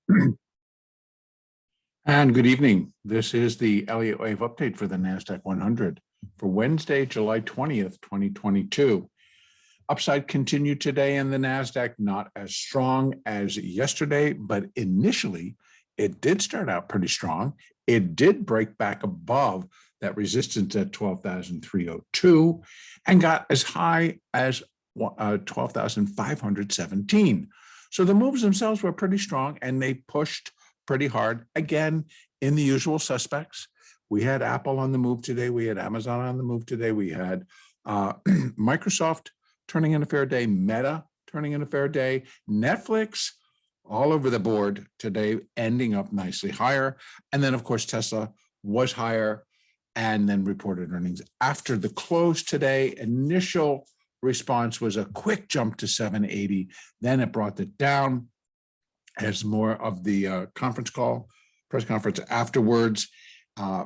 And good evening. This is the Elliott Wave update for the NASDAQ 100 for Wednesday, July 20th, 2022. Upside continued today in the NASDAQ, not as strong as yesterday, but initially it did start out pretty strong. It did break back above that resistance at 12,302 and got as high as 12,517. So the moves themselves were pretty strong and they pushed pretty hard. Again, in the usual suspects. We had Apple on the move today. We had Amazon on the move today. We had Microsoft turning in a fair day, Meta turning in a fair day, Netflix all over the board today, ending up nicely higher. And then, of course, Tesla was higher and then reported earnings after the close today. Initial response was a quick jump to 780. Then it brought it down as more of the press conference afterwards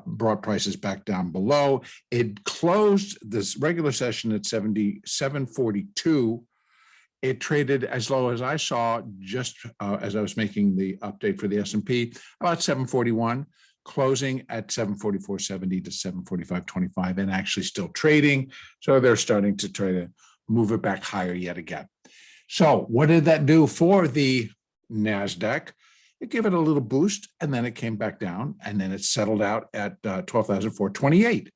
brought prices back down below. It closed this regular session at 77.42. It traded as low as I saw just as I was making the update for the S&P, about 741, closing at 744.70 to 745.25, and actually still trading. So they're starting to try to move it back higher yet again. So what did that do for the NASDAQ? It gave it a little boost and then it came back down and then it settled out at 12,428.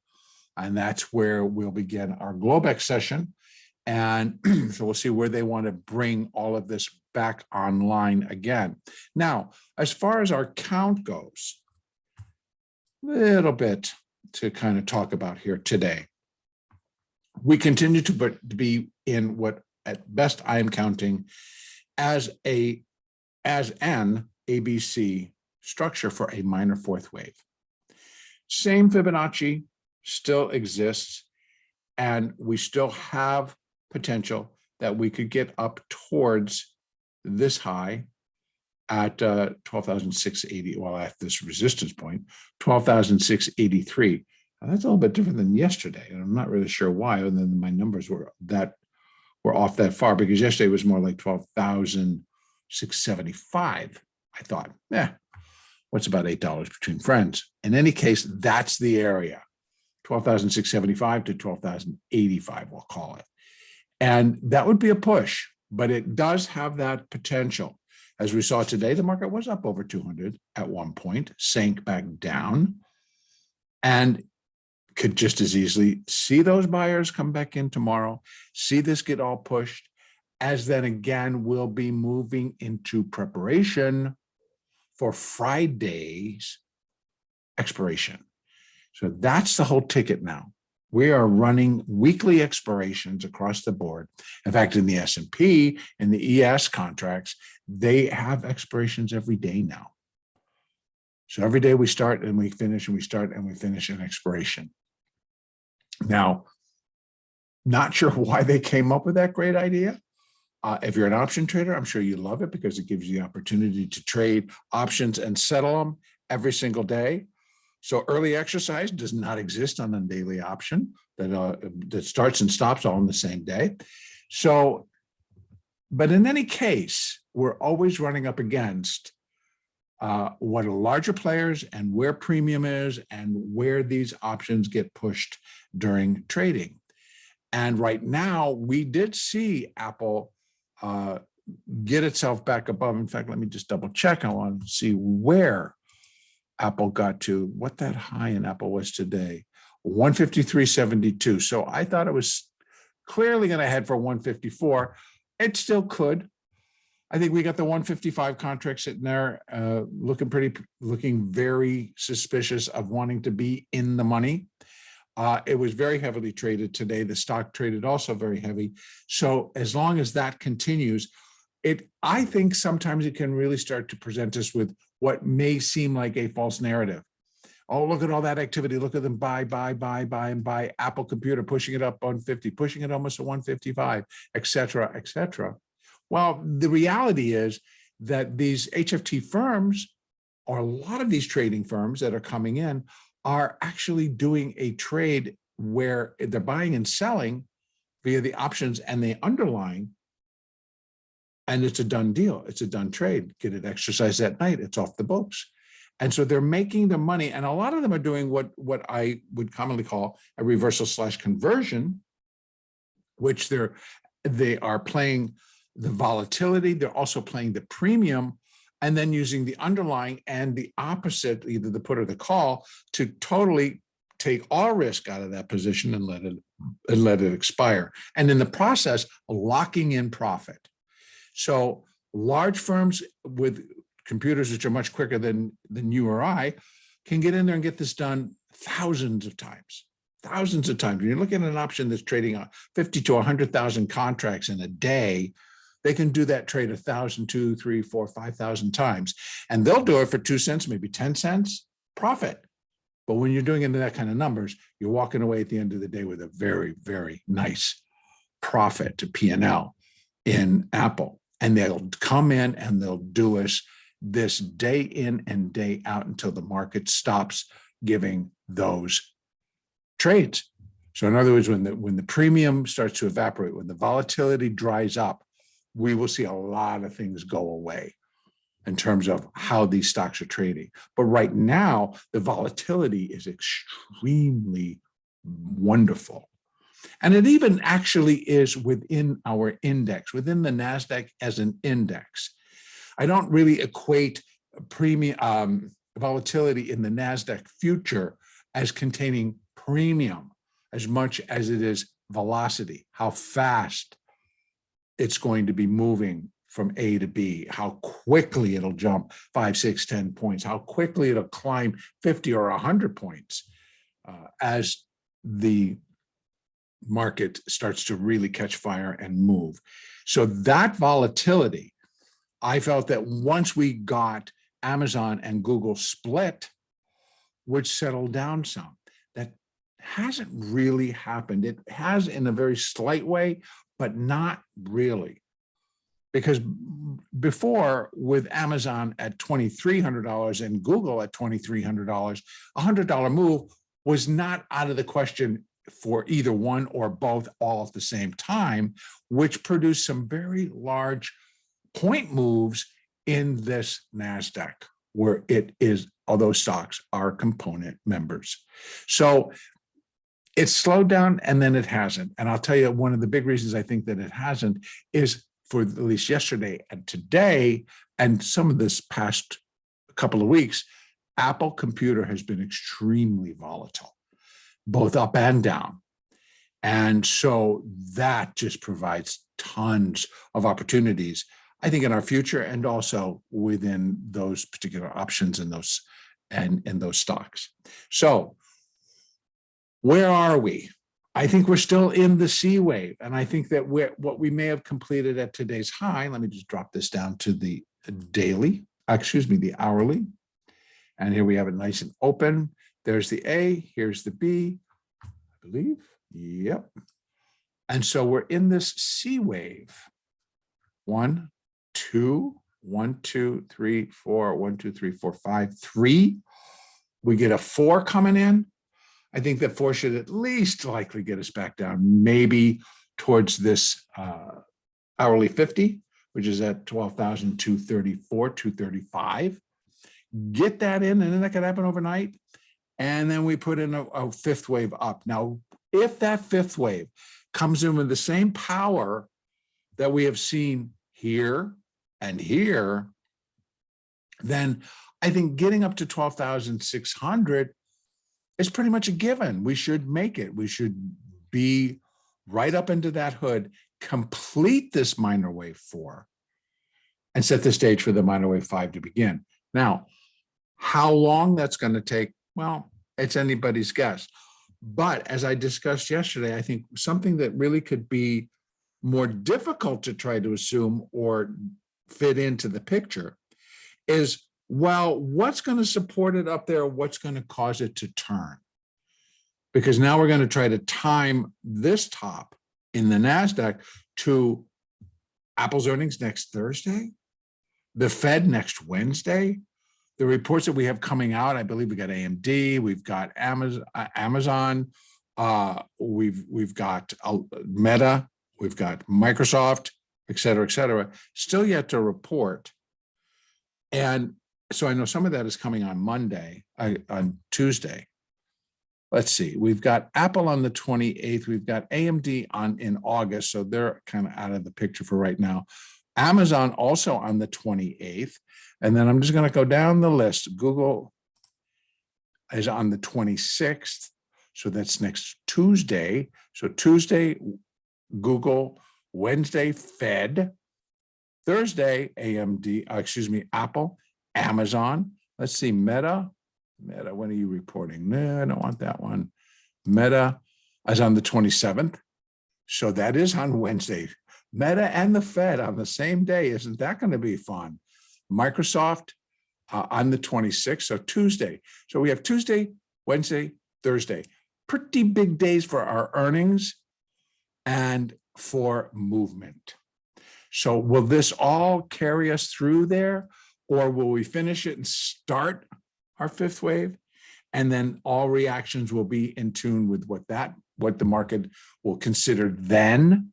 And that's where we'll begin our Globex session. And so we'll see where they want to bring all of this back online again. Now, as far as our count goes, a little bit to kind of talk about here today. We continue to be in what at best I am counting as an ABC structure for a minor fourth wave. Same Fibonacci still exists, and we still have potential that we could get up towards this high at 12,680, well, at this resistance point, 12,683. That's a little bit different than yesterday, and I'm not really sure why, other than my numbers were off that far, because yesterday was more like 12,675. I thought, what's about $8 between friends? In any case, that's the area, 12,675 to 12,085, we'll call it. And that would be a push, but it does have that potential. As we saw today, the market was up over 200 at one point, sank back down, and could just as easily see those buyers come back in tomorrow, see this get all pushed, as then again, we'll be moving into preparation for Friday's expiration. So that's the whole ticket now. We are running weekly expirations across the board. In fact, in the S&P and the ES contracts, they have expirations every day now. So every day we start and we finish, and we start and we finish an expiration. Now, not sure why they came up with that great idea. If you're an option trader, I'm sure you love it because it gives you the opportunity to trade options and settle them every single day. So early exercise does not exist on a daily option that starts and stops all in the same day. So, but in any case, we're always running up against what are larger players and where premium is and where these options get pushed during trading. And right now, we did see Apple get itself back above. In fact, let me just double check. I want to see where Apple got to, what that high in Apple was today, 153.72. So I thought it was clearly going to head for 154. It still could. I think we got the 155 contract sitting there, looking very suspicious of wanting to be in the money. It was very heavily traded today. The stock traded also very heavy. So as long as that continues, I think sometimes it can really start to present us with what may seem like a false narrative. Oh, look at all that activity. Look at them buy, and buy. Apple Computer pushing it up on 50, pushing it almost to 155, et cetera, et cetera. Well, the reality is that these HFT firms, or a lot of these trading firms that are coming in, are actually doing a trade where they're buying and selling via the options and the underlying and it's a done deal. It's a done trade. Get it exercised at night. It's off the books. And so they're making the money. And a lot of them are doing what I would commonly call a reversal / conversion, which they are playing the volatility. They're also playing the premium, and then using the underlying and the opposite, either the put or the call, to totally take all risk out of that position and let it expire. And in the process, locking in profit. So large firms with computers which are much quicker than you or I can get in there and get this done thousands of times. Thousands of times. When you're looking at an option that's trading 50 to 100,000 contracts in a day, they can do that trade 1,000, 2, 3, 4, 5,000 times. And they'll do it for 2 cents, maybe 10 cents profit. But when you're doing it in that kind of numbers, you're walking away at the end of the day with a very, very nice profit to P&L in Apple. And they'll come in and they'll do us this day in and day out until the market stops giving those trades. So in other words, when the premium starts to evaporate, when the volatility dries up, we will see a lot of things go away in terms of how these stocks are trading. But right now, the volatility is extremely wonderful. And it even actually is within our index, within the NASDAQ as an index. I don't really equate premium volatility in the NASDAQ future as containing premium as much as it is velocity, how fast it's going to be moving from A to B, how quickly it'll jump 5, 6, 10 points, how quickly it'll climb 50 or 100 points as the market starts to really catch fire and move. So that volatility, I felt that once we got Amazon and Google split, would settle down some. That hasn't really happened. It has in a very slight way, but not really. Because before, with Amazon at $2,300 and Google at $2,300, a $100 move was not out of the question for either one or both all at the same time, which produced some very large point moves in this NASDAQ, where it is, although stocks are component members. So it's slowed down and then it hasn't. And I'll tell you, one of the big reasons I think that it hasn't is for at least yesterday and today, and some of this past couple of weeks, Apple Computer has been extremely volatile, both up and down. And so that just provides tons of opportunities, I think, in our future and also within those particular options and those stocks. So where are we? I think we're still in the C wave. And I think that what we may have completed at today's high, let me just drop this down to the daily, the hourly. And here we have it nice and open. There's the A, here's the B, I believe. Yep. And so we're in this C wave. 1, 2, 1, 2, 3, 4, 1, 2, 3, 4, 5, 3. We get a 4 coming in. I think that 4 should at least likely get us back down, maybe towards this hourly 50, which is at 12,234, 235. Get that in, and then that could happen overnight. And then we put in a fifth wave up. Now, if that fifth wave comes in with the same power that we have seen here and here, then I think getting up to 12,600 is pretty much a given. We should make it. We should be right up into that hood, complete this minor wave 4, and set the stage for the minor wave 5 to begin. Now, how long that's going to take, well, it's anybody's guess. But as I discussed yesterday, I think something that really could be more difficult to try to assume or fit into the picture is, well, what's going to support it up there? What's going to cause it to turn? Because now we're going to try to time this top in the NASDAQ to Apple's earnings next Thursday, the Fed next Wednesday, the reports that we have coming out. I believe we got AMD, we've got Amazon, we've got Meta, we've got Microsoft, et cetera, still yet to report. And so I know some of that is coming on Monday, on Tuesday. Let's see, we've got Apple on the 28th. We've got AMD in August. So they're kind of out of the picture for right now. Amazon also on the 28th. And then I'm just going to go down the list. Google is on the 26th. So that's next Tuesday. So Tuesday, Google, Wednesday, Fed, Thursday, Apple, Amazon. Let's see, Meta, when are you reporting? No, I don't want that one. Meta is on the 27th. So that is on Wednesday. Meta and the Fed on the same day. Isn't that going to be fun? Microsoft on the 26th, so Tuesday. So we have Tuesday, Wednesday, Thursday. Pretty big days for our earnings and for movement. So will this all carry us through there, or will we finish it and start our fifth wave? And then all reactions will be in tune with what the market will consider then?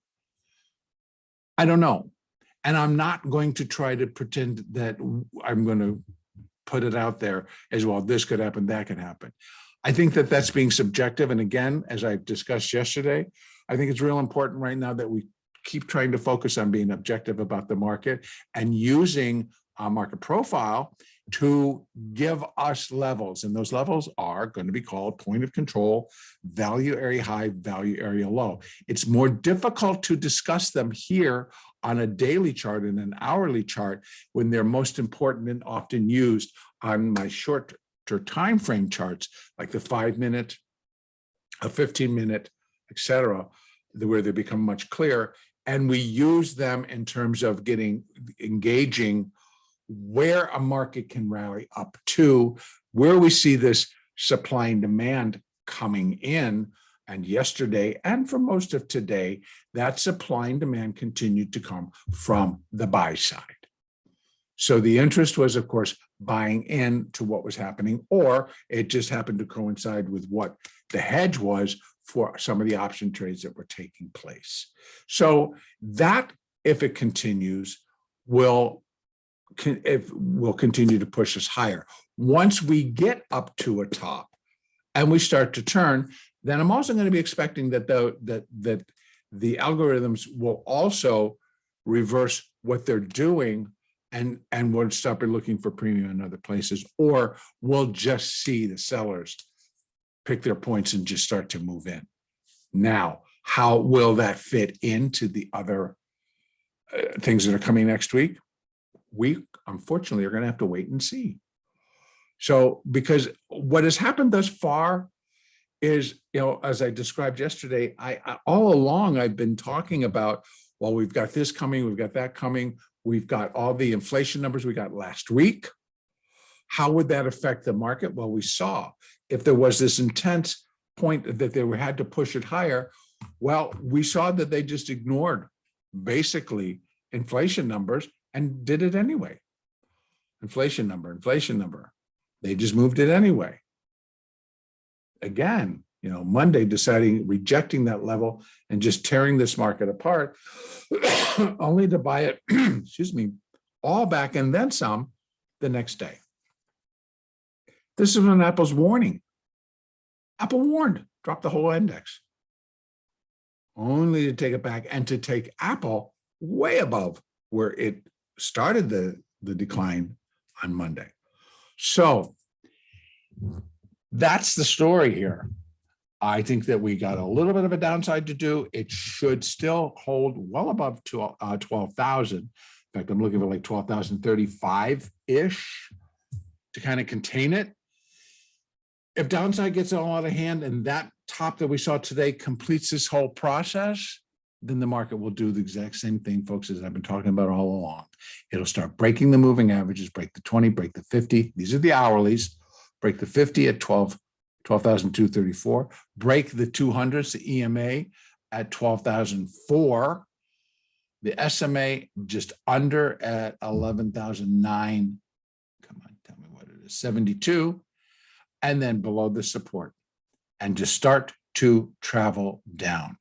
I don't know. And I'm not going to try to pretend that I'm going to put it out there as well. This could happen, that could happen. I think that that's being subjective. And again, as I discussed yesterday, I think it's real important right now that we keep trying to focus on being objective about the market and using a market profile to give us levels. And those levels are going to be called point of control, value area high, value area low. It's more difficult to discuss them here on a daily chart and an hourly chart when they're most important and often used on my shorter time frame charts, like the 5-minute, a 15-minute, etc., where they become much clearer. And we use them in terms of engaging where a market can rally up to, where we see this supply and demand coming in. And yesterday, and for most of today, that supply and demand continued to come from the buy side. So the interest was, of course, buying into what was happening, or it just happened to coincide with what the hedge was for some of the option trades that were taking place. So that, if it continues, will continue to push us higher. Once we get up to a top and we start to turn, then I'm also going to be expecting that the algorithms will also reverse what they're doing and we'll stop looking for premium in other places, or we'll just see the sellers pick their points and just start to move in. Now, how will that fit into the other things that are coming next week? We, unfortunately, are going to have to wait and see. So, because what has happened thus far is, as I described yesterday, I all along I've been talking about, well, we've got this coming, we've got that coming, we've got all the inflation numbers we got last week. How would that affect the market? Well, we saw if there was this intense point that they had to push it higher. Well, we saw that they just ignored basically inflation numbers and did it anyway. Inflation number. They just moved it anyway. Again, Monday rejecting that level and just tearing this market apart, only to buy it, all back and then some the next day. This is when Apple's warning. Apple warned, drop the whole index, only to take it back and to take Apple way above where it started the decline on Monday. So that's the story here. I think that we got a little bit of a downside to do. It should still hold well above 12,000. In fact, I'm looking for like 12,035-ish to kind of contain it. If downside gets all out of hand and that top that we saw today completes this whole process, then the market will do the exact same thing, folks, as I've been talking about all along. It'll start breaking the moving averages, break the 20, break the 50. These are the hourlies. Break the 50 at 12,234. Break the 200s, the EMA at 12,004. The SMA just under at 11,009. Come on, tell me what it is, 72. And then below the support. And just start to travel down.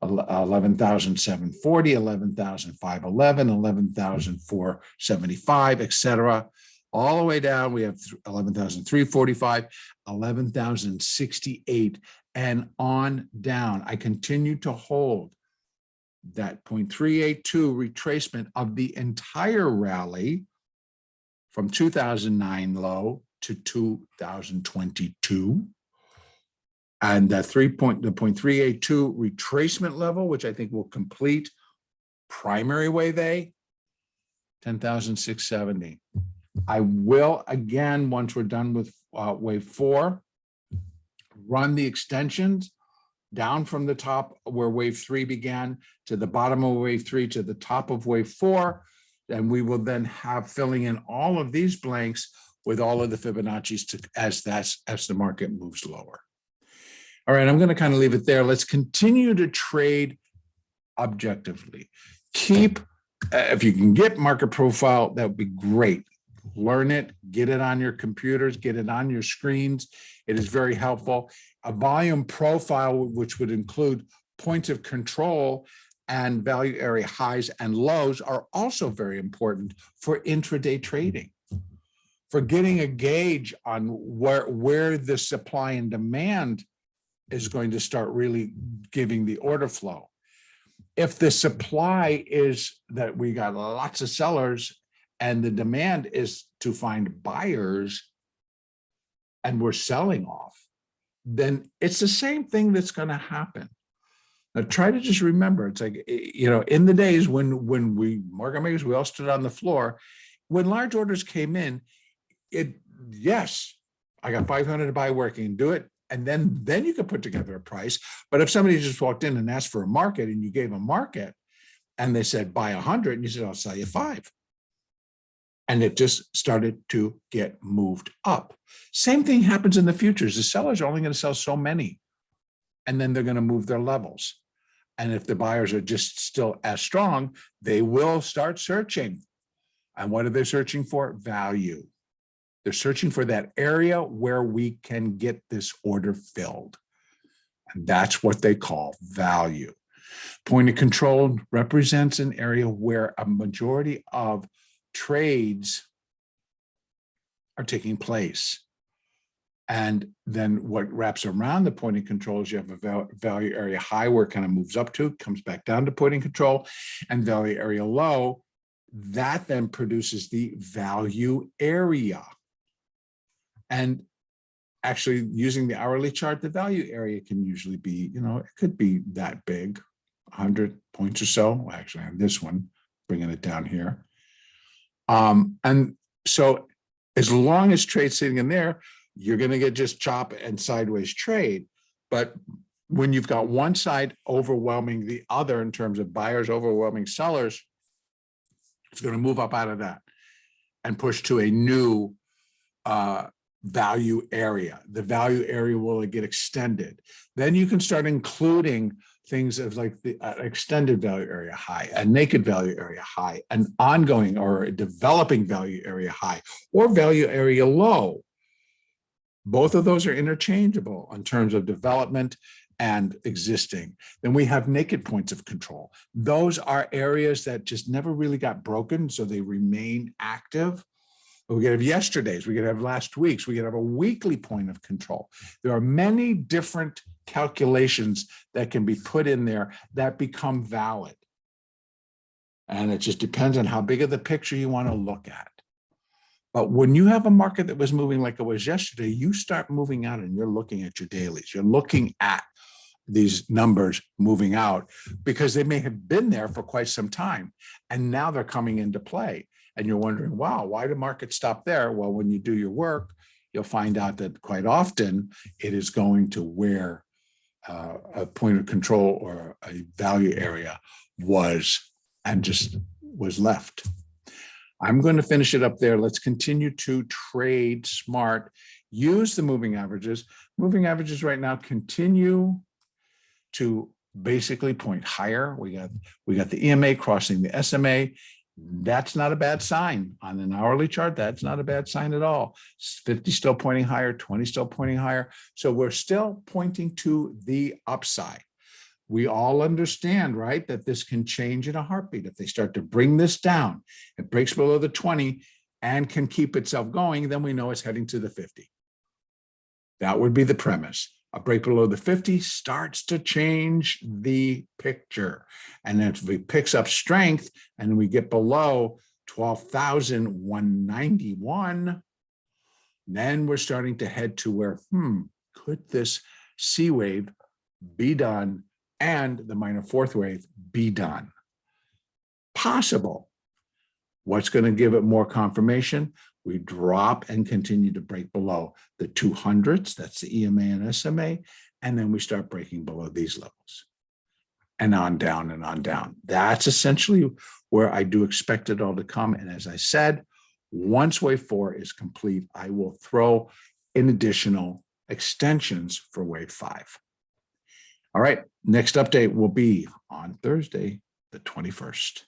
11,740, 11,511, 11,475, etc. All the way down, we have 11,345, 11,068, and on down. I continue to hold that 0.382 retracement of the entire rally from 2009 low to 2022. And the 0.382 retracement level, which I think will complete primary wave A, 10,670. I will, again, once we're done with wave 4, run the extensions down from the top where wave 3 began to the bottom of wave 3 to the top of wave 4. And we will then have filling in all of these blanks with all of the Fibonacci's as the market moves lower. All right, I'm going to kind of leave it there. Let's continue to trade objectively. Keep, if you can get market profile, that would be great. Learn it, get it on your computers, get it on your screens. It is very helpful. A volume profile, which would include points of control and value area highs and lows, are also very important for intraday trading, for getting a gauge on where the supply and demand is going to start really giving the order flow. If the supply is that we got lots of sellers and the demand is to find buyers and we're selling off, then it's the same thing that's going to happen. Now try to just remember, it's like, you know, in the days when we market makers, we all stood on the floor, when large orders came in, yes, I got 500 to buy working and do it. And then you could put together a price. But if somebody just walked in and asked for a market and you gave a market and they said, buy 100, and you said, I'll sell you 5. And it just started to get moved up. Same thing happens in the futures. The sellers are only going to sell so many, and then they're going to move their levels. And if the buyers are just still as strong, they will start searching. And what are they searching for? Value. They're searching for that area where we can get this order filled. And that's what they call value. Point of control represents an area where a majority of trades are taking place. And then what wraps around the point of control is you have a value area high where it kind of moves up to, comes back down to point of control, and value area low. That then produces the value area. And actually using the hourly chart, the value area can usually be, you know, it could be that big, 100 points or so. Well, actually, I have this one, bringing it down here. And so as long as trade's sitting in there, you're going to get just chop and sideways trade. But when you've got one side overwhelming the other in terms of buyers overwhelming sellers, it's going to move up out of that and push to a new value area. The value area will get extended. Then you can start including things of like the extended value area high, a naked value area high, an ongoing or a developing value area high, or value area low. Both of those are interchangeable in terms of development and existing. Then we have naked points of control. Those are areas that just never really got broken, so they remain active. We could have yesterday's, we could have last week's, we could have a weekly point of control. There are many different calculations that can be put in there that become valid. And it just depends on how big of the picture you want to look at. But when you have a market that was moving like it was yesterday, you start moving out and you're looking at your dailies. You're looking at these numbers moving out because they may have been there for quite some time. And now they're coming into play. And you're wondering, wow, why did market stop there? Well, when you do your work, you'll find out that quite often it is going to where a point of control or a value area was and just was left. I'm going to finish it up there. Let's continue to trade smart. Use the moving averages. Moving averages right now continue to basically point higher. We got the EMA crossing the SMA. That's not a bad sign on an hourly chart. That's not a bad sign at all. 50 still pointing higher, 20 still pointing higher. So we're still pointing to the upside. we all understand, right, that this can change in a heartbeat. If they start to bring this down, it breaks below the 20 and can keep itself going, then we know it's heading to the 50. That would be the premise. A break below the 50 starts to change the picture. And then if it picks up strength and we get below 12,191, then we're starting to head to where, could this C wave be done and the minor fourth wave be done? Possible. What's going to give it more confirmation? We drop and continue to break below the 200s. That's the EMA and SMA. And then we start breaking below these levels and on down and on down. That's essentially where I do expect it all to come. And as I said, once wave 4 is complete, I will throw in additional extensions for wave 5. All right, next update will be on Thursday, the 21st.